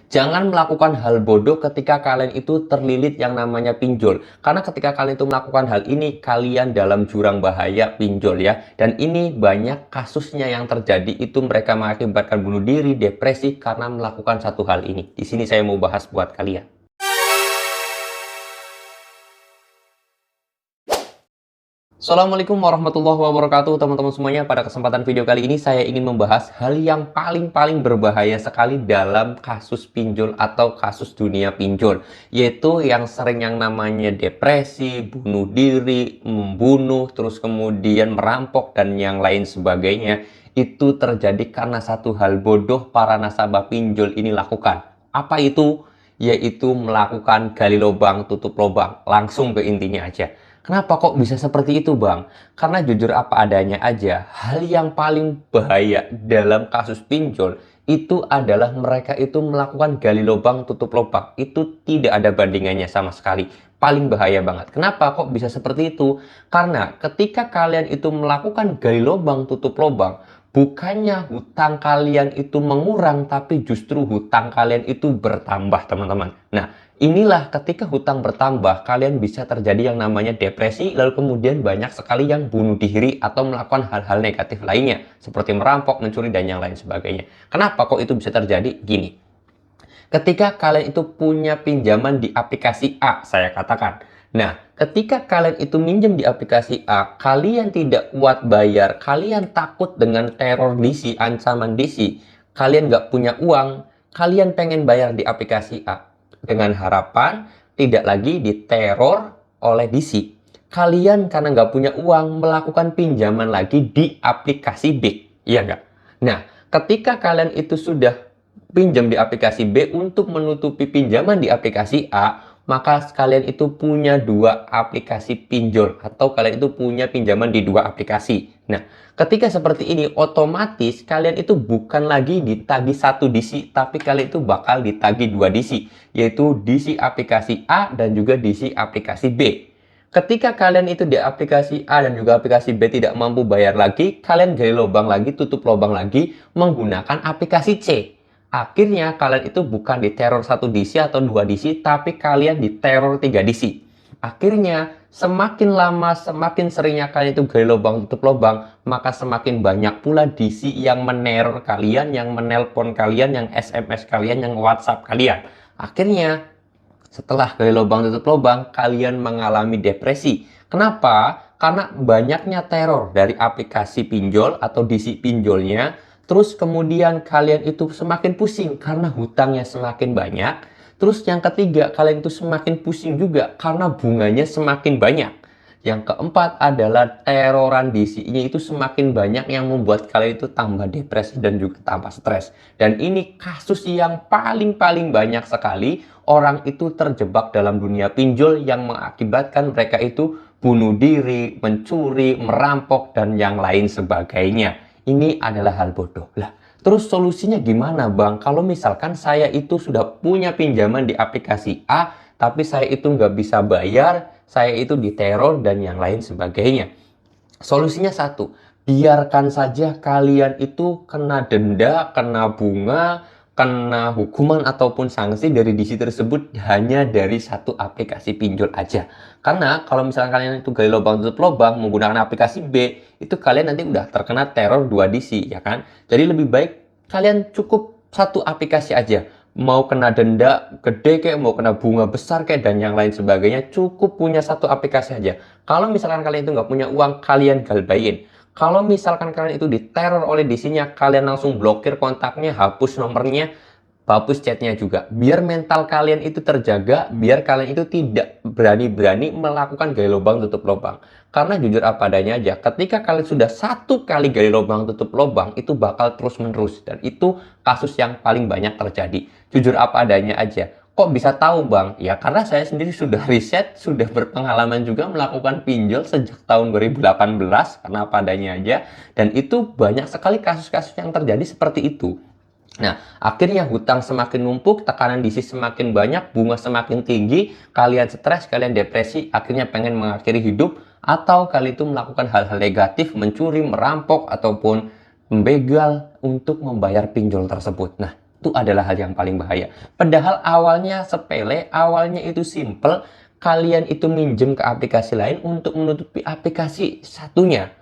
Jangan melakukan hal bodoh ketika kalian itu terlilit yang namanya pinjol. Karena ketika kalian itu melakukan hal ini, kalian dalam jurang bahaya pinjol ya. Dan ini banyak kasusnya yang terjadi itu mereka mengakibatkan bunuh diri, depresi karena melakukan satu hal ini. Di sini saya mau bahas buat kalian. Assalamualaikum warahmatullahi wabarakatuh teman-teman semuanya. Pada kesempatan video kali ini saya ingin membahas hal yang paling berbahaya sekali dalam kasus pinjol atau kasus dunia pinjol, yaitu yang sering yang namanya depresi, bunuh diri, membunuh, terus kemudian merampok dan yang lain sebagainya. Itu terjadi karena satu hal bodoh para nasabah pinjol ini lakukan. Apa itu? Yaitu melakukan gali lubang tutup lubang. Langsung ke intinya aja. Kenapa kok bisa seperti itu, Bang? Karena jujur apa adanya aja, hal yang paling bahaya dalam kasus pinjol itu adalah mereka itu melakukan gali lubang tutup lubang. Itu tidak ada bandingannya sama sekali. Paling bahaya banget. Kenapa kok bisa seperti itu? Karena ketika kalian itu melakukan gali lubang tutup lubang, bukannya hutang kalian itu mengurang, tapi justru hutang kalian itu bertambah, teman-teman. Nah, inilah ketika hutang bertambah, kalian bisa terjadi yang namanya depresi, lalu kemudian banyak sekali yang bunuh diri atau melakukan hal-hal negatif lainnya, seperti merampok, mencuri, dan yang lain sebagainya. Kenapa kok itu bisa terjadi? Gini, ketika kalian itu punya pinjaman di aplikasi A, saya katakan. Nah, ketika kalian itu minjem di aplikasi A, kalian tidak kuat bayar, kalian takut dengan teror DC, ancaman DC, kalian nggak punya uang, kalian pengen bayar di aplikasi A dengan harapan tidak lagi diteror oleh DC. Kalian karena nggak punya uang melakukan pinjaman lagi di aplikasi B, iya nggak? Nah, ketika kalian itu sudah pinjam di aplikasi B untuk menutupi pinjaman di aplikasi A, maka kalian itu punya dua aplikasi pinjol atau kalian itu punya pinjaman di dua aplikasi. Nah, ketika seperti ini otomatis kalian itu bukan lagi ditagih satu DC, tapi kalian itu bakal ditagih dua DC, yaitu DC aplikasi A dan juga DC aplikasi B. Ketika kalian itu di aplikasi A dan juga aplikasi B tidak mampu bayar lagi, kalian gali lubang lagi, tutup lubang lagi menggunakan aplikasi C. Akhirnya kalian itu bukan diteror satu DC atau dua DC, tapi kalian diteror 3 DC. Akhirnya semakin lama, semakin seringnya kalian itu gali lubang tutup lubang, maka semakin banyak pula DC yang meneror kalian, yang menelpon kalian, yang SMS kalian, yang WhatsApp kalian. Akhirnya setelah gali lubang tutup lubang, kalian mengalami depresi. Kenapa? Karena banyaknya teror dari aplikasi pinjol atau DC pinjolnya. Terus kemudian kalian itu semakin pusing karena hutangnya semakin banyak. Terus yang ketiga, kalian itu semakin pusing juga karena bunganya semakin banyak. Yang keempat adalah teroran DC-nya itu semakin banyak yang membuat kalian itu tambah depresi dan juga tambah stres. Dan ini kasus yang paling banyak sekali orang itu terjebak dalam dunia pinjol yang mengakibatkan mereka itu bunuh diri, mencuri, merampok, dan yang lain sebagainya. Ini adalah hal bodoh. Lah, terus solusinya gimana, Bang? Kalau misalkan saya itu sudah punya pinjaman di aplikasi A, tapi saya itu nggak bisa bayar, saya itu diteror dan yang lain sebagainya. Solusinya satu, biarkan saja kalian itu kena denda, kena bunga, kena hukuman ataupun sanksi dari DC tersebut hanya dari satu aplikasi pinjol aja. Karena kalau misalnya kalian itu gali lubang tutup lubang menggunakan aplikasi B, itu kalian nanti udah terkena teror 2 DC, ya kan? Jadi lebih baik kalian cukup satu aplikasi aja. Mau kena denda gede kayak, mau kena bunga besar kayak, dan yang lain sebagainya, cukup punya satu aplikasi aja. Kalau misalkan kalian itu nggak punya uang, kalian galbain. Kalau misalkan kalian itu diteror oleh DC-nya, kalian langsung blokir kontaknya, hapus nomornya, hapus chatnya juga. Biar mental kalian itu terjaga, biar kalian itu tidak berani-berani melakukan gali lubang tutup lubang. Karena jujur apa adanya aja, ketika kalian sudah satu kali gali lubang tutup lubang, itu bakal terus-menerus. Dan itu kasus yang paling banyak terjadi. Jujur apa adanya aja. Kok bisa tahu, Bang? Ya karena saya sendiri sudah riset, sudah berpengalaman juga melakukan pinjol sejak tahun 2018, karena apa adanya aja. Dan itu banyak sekali kasus-kasus yang terjadi seperti itu. Nah, akhirnya hutang semakin numpuk, tekanan DC semakin banyak, bunga semakin tinggi, kalian stres, kalian depresi, akhirnya pengen mengakhiri hidup, atau kalian itu melakukan hal-hal negatif, mencuri, merampok, ataupun membegal untuk membayar pinjol tersebut. Nah, Itu adalah hal yang paling bahaya. Padahal awalnya sepele, awalnya itu simple, kalian itu minjem ke aplikasi lain untuk menutupi aplikasi satunya.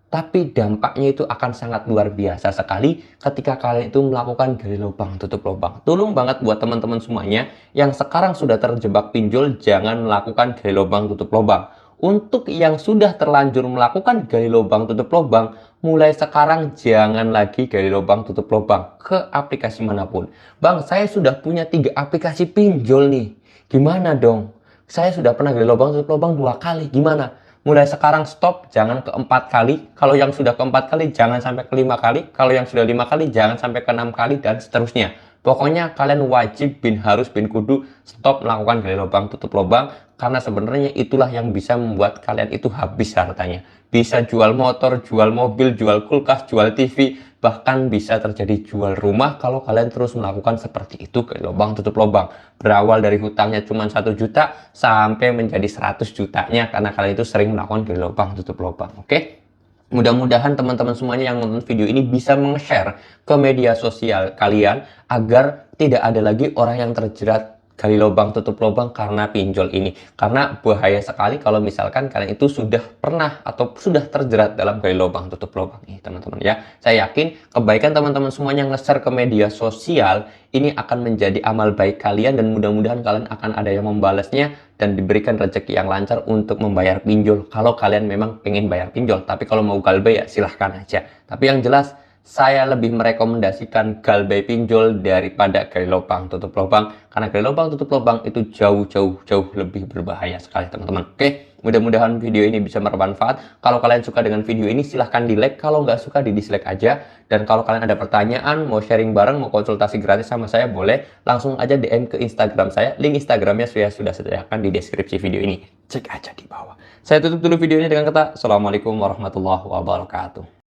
Tapi dampaknya itu akan sangat luar biasa sekali ketika kalian itu melakukan gali lubang tutup lubang. Tolong banget buat teman-teman semuanya yang sekarang sudah terjebak pinjol, jangan melakukan gali lubang tutup lubang. Untuk yang sudah terlanjur melakukan gali lubang tutup lubang, mulai sekarang jangan lagi gali lubang tutup lubang ke aplikasi manapun. Bang, saya sudah punya 3 aplikasi pinjol nih. Gimana dong? Saya sudah pernah gali lubang tutup lubang 2 kali. Gimana? Mulai sekarang stop, jangan ke 4 kali. Kalau yang sudah ke 4 kali, jangan sampai ke 5 kali. Kalau yang sudah 5 kali, jangan sampai ke 6 kali, dan seterusnya. Pokoknya kalian wajib bin harus bin kudu stop melakukan gali lubang tutup lubang, karena sebenarnya itulah yang bisa membuat kalian itu habis hartanya. Bisa jual motor, jual mobil, jual kulkas, jual TV, bahkan bisa terjadi jual rumah kalau kalian terus melakukan seperti itu, gali lubang tutup lubang. Berawal dari hutangnya cuma 1 juta sampai menjadi 100 jutanya karena kalian itu sering melakukan gali lubang tutup lubang. Oke? Mudah-mudahan teman-teman semuanya yang nonton video ini bisa meng-share ke media sosial kalian agar tidak ada lagi orang yang terjerat gali lubang tutup lubang karena pinjol ini. Karena bahaya sekali kalau misalkan kalian itu sudah pernah atau sudah terjerat dalam gali lubang tutup lubang ini, teman-teman ya. Saya yakin kebaikan teman-teman semuanya nge-share ke media sosial ini akan menjadi amal baik kalian, dan mudah-mudahan kalian akan ada yang membalasnya dan diberikan rezeki yang lancar untuk membayar pinjol kalau kalian memang pengen bayar pinjol. Tapi kalau mau galbay ya silahkan aja. Tapi yang jelas saya lebih merekomendasikan galbay pinjol daripada gali lubang tutup lubang, karena gali lubang tutup lubang itu jauh lebih berbahaya sekali, teman-teman. Oke, mudah-mudahan video ini bisa bermanfaat. Kalau kalian suka dengan video ini silahkan di like, kalau nggak suka di dislike aja. Dan kalau kalian ada pertanyaan, mau sharing bareng, mau konsultasi gratis sama saya, boleh langsung aja DM ke Instagram saya. Link Instagramnya saya sudah sediakan di deskripsi video ini, cek aja di bawah. Saya tutup dulu video ini dengan kata Assalamualaikum warahmatullahi wabarakatuh.